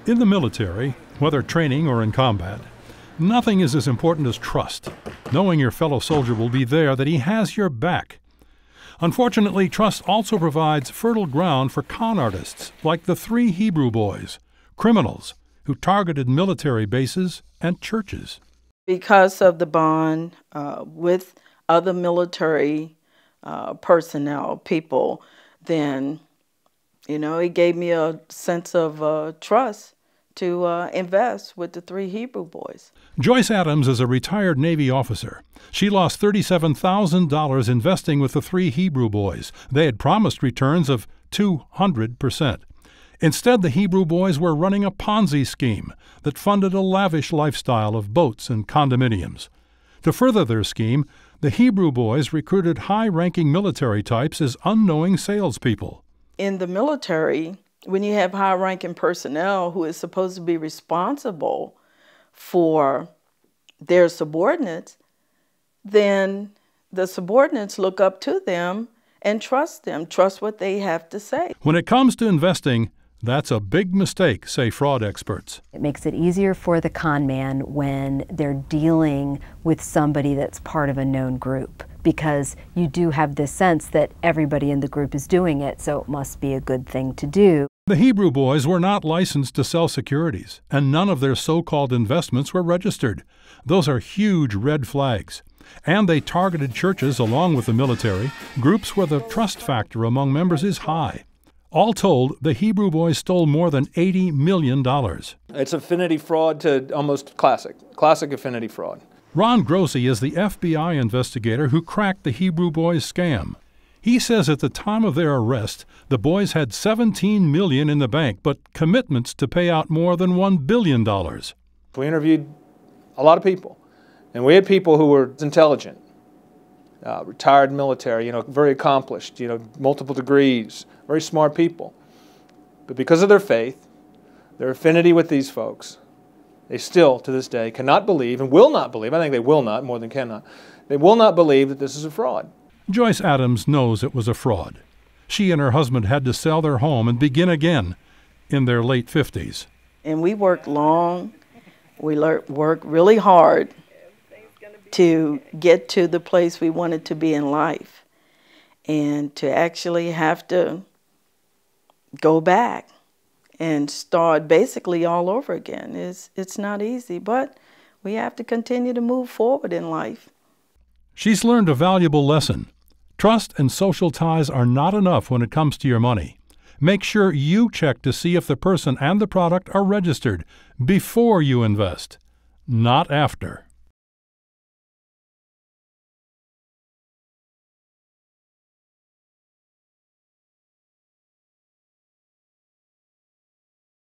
In the military, whether training or in combat, nothing is as important as trust, knowing your fellow soldier will be there, that he has your back. Unfortunately, trust also provides fertile ground for con artists like the 3 Hebrew boys, criminals who targeted military bases and churches. Because of the bond with other military personnel, people, then, it gave me a sense of trust to invest with the 3 Hebrew boys. Joyce Adams is a retired Navy officer. She lost $37,000 investing with the 3 Hebrew boys. They had promised returns of 200%. Instead, the Hebrew boys were running a Ponzi scheme that funded a lavish lifestyle of boats and condominiums. To further their scheme, the Hebrew boys recruited high-ranking military types as unknowing salespeople. In the military, when you have high-ranking personnel who is supposed to be responsible for their subordinates, then the subordinates look up to them and trust what they have to say. When it comes to investing, that's a big mistake, say fraud experts. It makes it easier for the con man when they're dealing with somebody that's part of a known group, because you do have this sense that everybody in the group is doing it, so it must be a good thing to do. The Hebrew boys were not licensed to sell securities, and none of their so-called investments were registered. Those are huge red flags. And they targeted churches along with the military, groups where the trust factor among members is high. All told, the Hebrew boys stole more than $80 million. It's affinity fraud to almost classic affinity fraud. Ron Grossi is the FBI investigator who cracked the Hebrew boys' scam. He says at the time of their arrest, the boys had $17 million in the bank, but commitments to pay out more than $1 billion. We interviewed a lot of people, and we had people who were intelligent, retired military, very accomplished, multiple degrees, very smart people. But because of their faith, their affinity with these folks, they still, to this day, cannot believe and will not believe, I think they will not, more than cannot, they will not believe that this is a fraud. Joyce Adams knows it was a fraud. She and her husband had to sell their home and begin again in their late 50s. And we worked long. We worked really hard to get to the place we wanted to be in life. And to actually have to go back and start basically all over again, it's not easy, but we have to continue to move forward in life. She's learned a valuable lesson. Trust and social ties are not enough when it comes to your money. Make sure you check to see if the person and the product are registered before you invest, not after.